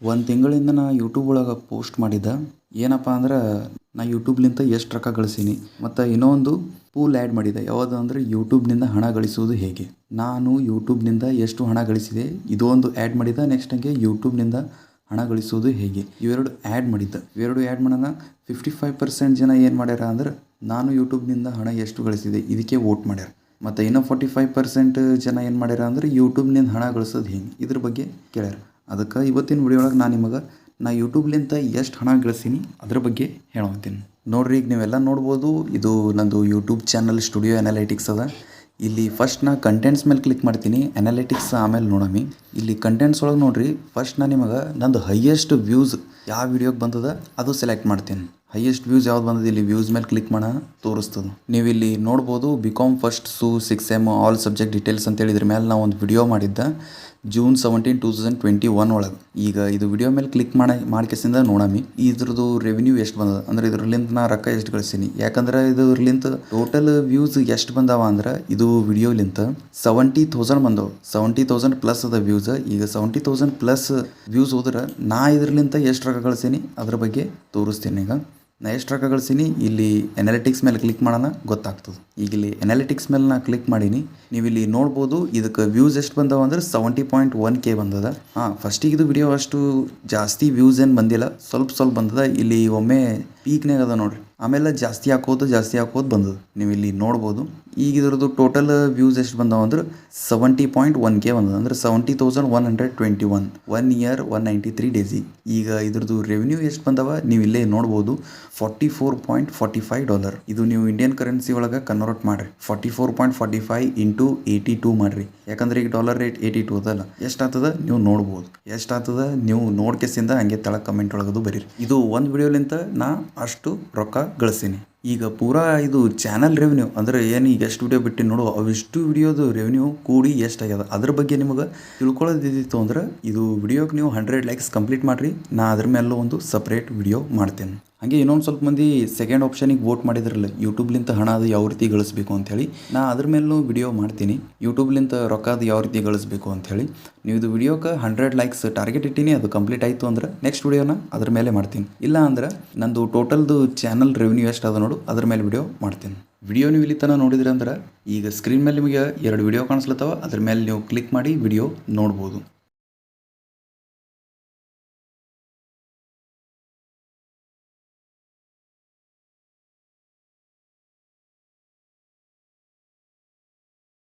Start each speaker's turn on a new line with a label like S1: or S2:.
S1: ಒಂದು ತಿಂಗಳಿಂದ ನಾ ಯೂಟ್ಯೂಬ್ ಒಳಗೆ ಪೋಸ್ಟ್ ಮಾಡಿದ್ದೆ. ಏನಪ್ಪ ಅಂದ್ರೆ ನಾ ಯೂಟ್ಯೂಬ್ಲಿಂದ ಎಷ್ಟು ರೊಕ್ಕ ಗಳಿಸೀನಿ ಮತ್ತು ಇನ್ನೊಂದು ಪೂಲ್ ಆ್ಯಡ್ ಮಾಡಿದೆ. ಯಾವುದು ಅಂದರೆ ಯೂಟ್ಯೂಬ್ನಿಂದ ಹಣ ಗಳಿಸುವುದು ಹೇಗೆ. ನಾನು ಯೂಟ್ಯೂಬ್ನಿಂದ ಎಷ್ಟು ಹಣ ಗಳಿಸಿದೆ ಇದೊಂದು ಆ್ಯಡ್ ಮಾಡಿದ್ದೆ. ನೆಕ್ಸ್ಟ್ ಹಂಗೆ ಯೂಟ್ಯೂಬ್ನಿಂದ ಹಣ ಗಳಿಸುವುದು ಹೇಗೆ ಇವೆರಡು ಆ್ಯಡ್ ಮಾಡಿದ್ದೆ. ಇವೆರಡು ಆ್ಯಡ್ ಮಾಡೋಣ 55% ಜನ ಏನು ಮಾಡ್ಯಾರ ಅಂದ್ರೆ ನಾನು ಯೂಟ್ಯೂಬ್ನಿಂದ ಹಣ ಎಷ್ಟು ಗಳಿಸಿದೆ ಇದಕ್ಕೆ ವೋಟ್ ಮಾಡ್ಯಾರ. ಮತ್ತು ಇನ್ನೂ 45% ಜನ ಏನು ಮಾಡ್ಯಾರ ಅಂದ್ರೆ ಯೂಟ್ಯೂಬ್ನಿಂದ ಹಣ ಗಳಿಸೋದು ಹೆಂಗೆ ಇದ್ರ ಬಗ್ಗೆ ಕೇಳ್ಯಾರ. ಅದಕ್ಕೆ ಇವತ್ತಿನ ವಿಡಿಯೋ ಒಳಗೆ ನಾನು ನಿಮಗೆ ಯೂಟ್ಯೂಬ್ಲಿಂದ ಎಷ್ಟು ಹಣ ಗಳಿಸೀನಿ ಅದ್ರ ಬಗ್ಗೆ ಹೇಳೋತೀನಿ. ನೋಡ್ರಿ, ಈಗ ನೀವೆಲ್ಲ ನೋಡ್ಬೋದು, ಇದು ನಂದು ಯೂಟ್ಯೂಬ್ ಚಾನಲ್ ಸ್ಟುಡಿಯೋ ಅನಾಲಿಟಿಕ್ಸ್ ಅದ. ಇಲ್ಲಿ ಫಸ್ಟ್ ನಾ ಕಂಟೆಂಟ್ಸ್ ಮೇಲೆ ಕ್ಲಿಕ್ ಮಾಡ್ತೀನಿ, ಅನಾಲಿಟಿಕ್ಸ್ ಆಮೇಲೆ ನೋಡಮಿ. ಇಲ್ಲಿ ಕಂಟೆಂಟ್ಸ್ ಒಳಗೆ ನೋಡ್ರಿ, ಫಸ್ಟ್ ನಾನು ನಿಮಗೆ ನಂದು ಹೈಯೆಸ್ಟ್ ವ್ಯೂಸ್ ಯಾವ ವಿಡಿಯೋಗೆ ಬಂದದ ಅದು ಸೆಲೆಕ್ಟ್ ಮಾಡ್ತೀನಿ. ಹೈಯೆಸ್ಟ್ ವ್ಯೂಸ್ ಯಾವ್ದು ಬಂದದ ಇಲ್ಲಿ ವ್ಯೂಸ್ ಮೇಲೆ ಕ್ಲಿಕ್ ಮಾಡ ತೋರಿಸ್ತದೆ. ನೀವು ಇಲ್ಲಿ ನೋಡ್ಬೋದು BCom first 6M all subject details ಅಂತೇಳಿ ಇದ್ರ ಮೇಲೆ ನಾವು ಒಂದು ವಿಡಿಯೋ ಮಾಡಿದ್ದೆ June 17, 2021 ಒಳಗೆ. ಈಗ ಇದು ವಿಡಿಯೋ ಮೇಲೆ ಕ್ಲಿಕ್ ಮಾಡ್ಕೆಸಿಂದ ನೋಡಮಿ ಇದ್ರದ್ದು ರೆವಿನ್ಯೂ ಎಷ್ಟು ಬಂದದ ಅಂದ್ರೆ ಇದ್ರಲ್ಲಿಂದ ನಾ ರೊಕ್ಕ ಎಷ್ಟು ಗಳಿಸೀನಿ. ಯಾಕಂದ್ರೆ ಇದ್ರಲಿಂತ ಟೋಟಲ್ ವ್ಯೂಸ್ ಎಷ್ಟು ಬಂದಾವ ಅಂದ್ರೆ ಇದು ವಿಡಿಯೋಲಿಂತ 70,000 ಬಂದವು. 70,000 ಪ್ಲಸ್ ಅದ ವ್ಯೂಸ್. ಈಗ 70,000 ಪ್ಲಸ್ ವ್ಯೂಸ್ ಹೋದ್ರೆ ನಾ ಇದ್ರಲಿಂತ ಎಷ್ಟು ರೊಕ್ಕ ಗಳಿಸೀನಿ ಅದ್ರ ಬಗ್ಗೆ ತೋರಿಸ್ತೀನಿ. ಈಗ ನಾ ಎಷ್ಟು ರೊಕ್ಕ ಗಳಿಸೀನಿ ಇಲ್ಲಿ ಅನಾಲಿಟಿಕ್ಸ್ ಮೇಲೆ ಕ್ಲಿಕ್ ಮಾಡೋಣ ಗೊತ್ತಾಗ್ತದೆ. ಈಗ ಇಲ್ಲಿ ಅನಾಲಿಟಿಕ್ಸ್ ಮೇಲೆ ನಾ ಕ್ಲಿಕ್ ಮಾಡೀನಿ. ನೀವು ಇಲ್ಲಿ ನೋಡ್ಬೋದು ಇದಕ್ಕೆ ವ್ಯೂಸ್ ಎಷ್ಟು ಬಂದಾವ ಅಂದ್ರೆ 70.1K ಬಂದದ. ಫಸ್ಟಿಗೆ ಇದು ವಿಡಿಯೋ ಅಷ್ಟು ಜಾಸ್ತಿ ವ್ಯೂಸ್ ಏನು ಬಂದಿಲ್ಲ, ಸ್ವಲ್ಪ ಬಂದದ. ಇಲ್ಲಿ ಒಮ್ಮೆ ಪೀಕ್ನಾಗ ಅದ ನೋಡ್ರಿ, ಆಮೇಲೆ ಜಾಸ್ತಿ ಹಾಕೋದು ಬಂದದ. ನೀವು ಇಲ್ಲಿ ನೋಡ್ಬೋದು. ಈಗ ಇದ್ರದ್ದು ಟೋಟಲ್ ವ್ಯೂಸ್ ಎಷ್ಟು ಬಂದಾವ ಅಂದ್ರೆ 70.1K ಬಂದದ. ಅಂದ್ರೆ 70,121 1 year 193 days. ಈಗ ಇದ್ರದ್ದು ರೆವಿನ್ಯೂ ಎಷ್ಟು ಬಂದಾವ ನೀವು ಇಲ್ಲೇ ನೋಡ್ಬೋದು, $44.45. ಇದು ನೀವು ಇಂಡಿಯನ್ ಕರೆನ್ಸಿ ಒಳಗೆ ಕನ್ವರ್ಟ್ ಮಾಡ್ರಿ. 44.45 ಇಂಟು 82 ಮಾಡ್ರಿ. ಯಾಕಂದ್ರೆ ಈಗ ಡಾಲರ್ ರೇಟ್ 82 ಅದಲ್ಲ. ಎಷ್ಟಾಗ್ತದ ನೀವು ನೋಡ್ಬೋದು. ಎಷ್ಟಾಗ್ತದ ನೀವು ನೋಡ್ಕೆಸಿಂದ ಹಂಗೆ ತಳ ಕಮೆಂಟ್ ಒಳಗದು ಬರೀರಿ. ಇದು ಒಂದು ವಿಡಿಯೋಲಿಂತ ನಾ ಅಷ್ಟು ರೊಕ್ಕ ಗಳಿಸೀನಿ. ಈಗ ಪೂರಾ ಇದು ಚಾನಲ್ ರೆವೆನ್ಯೂ ಅಂದ್ರೆ ಏನು ಈಗ ಎಷ್ಟು ವಿಡಿಯೋ ಬಿಟ್ಟು ನೋಡು ಅವಿಷ್ಟು ವಿಡಿಯೋದು ರೆವೆನ್ಯೂ ಕೂಡಿ ಎಷ್ಟಾಗ್ಯದ ಅದ್ರ ಬಗ್ಗೆ ನಿಮಗೆ ತಿಳ್ಕೊಳ್ಳೋದಿತ್ತು ಅಂದ್ರೆ ಇದು ವಿಡಿಯೋಗೆ ನೀವು 100 ಲೈಕ್ಸ್ ಕಂಪ್ಲೀಟ್ ಮಾಡಿರಿ. ನಾ ಅದ್ರ ಮೇಲೂ ಒಂದು ಸಪ್ರೇಟ್ ವಿಡಿಯೋ ಮಾಡ್ತೇನೆ. ಹಾಗೆ ಇನ್ನೊಂದು ಸ್ವಲ್ಪ ಮಂದಿ ಸೆಕೆಂಡ್ ಆಪ್ಷನಿಗೆ ವೋಟ್ ಮಾಡಿದ್ರಲ್ಲ, ಯೂಟ್ಯೂಬ್ಲಿಂತ ಹಣ ಅದು ಯಾವ ರೀತಿ ಗಳಿಸ್ಬೇಕು ಅಂಥೇಳಿ. ನಾ ಅದ್ರ ಮೇಲೂ ವಿಡಿಯೋ ಮಾಡ್ತೀನಿ, ಯೂಟ್ಯೂಬ್ಲಿಂತ ರೊಕ್ಕ ಅದು ಯಾವ ರೀತಿ ಗಳಿಸ್ಬೇಕು ಅಂಥೇಳಿ. ನೀವು ಇದು ವಿಡಿಯೋಕ್ಕೆ 100 ಲೈಕ್ಸ್ ಟಾರ್ಗೆಟ್ ಇಟ್ಟೀನಿ, ಅದು ಕಂಪ್ಲೀಟ್ ಆಯಿತು ಅಂದ್ರೆ ನೆಕ್ಸ್ಟ್ ವಿಡಿಯೋನ ಅದ್ರ ಮೇಲೆ ಮಾಡ್ತೀನಿ. ಇಲ್ಲ ಅಂದ್ರೆ ನಂದು ಟೋಟಲ್ದು ಚಾನಲ್ ರೆವೆನ್ಯೂ ಎಷ್ಟು ಅದ ನೋಡು ಅದ್ರ ಮೇಲೆ ವಿಡಿಯೋ ಮಾಡ್ತೀನಿ. ವಿಡಿಯೋ ನೀವು ಇಲ್ಲಿ ತನಕ ನೋಡಿದ್ರಿ ಅಂದ್ರೆ ಈಗ ಸ್ಕ್ರೀನ್ ಮೇಲೆ ನಿಮಗೆ 2 ವಿಡಿಯೋ ಕಾಣಿಸ್ಲತ್ತವ, ಅದ್ರ ಮೇಲೆ ನೀವು ಕ್ಲಿಕ್ ಮಾಡಿ ವಿಡಿಯೋ ನೋಡ್ಬೋದು.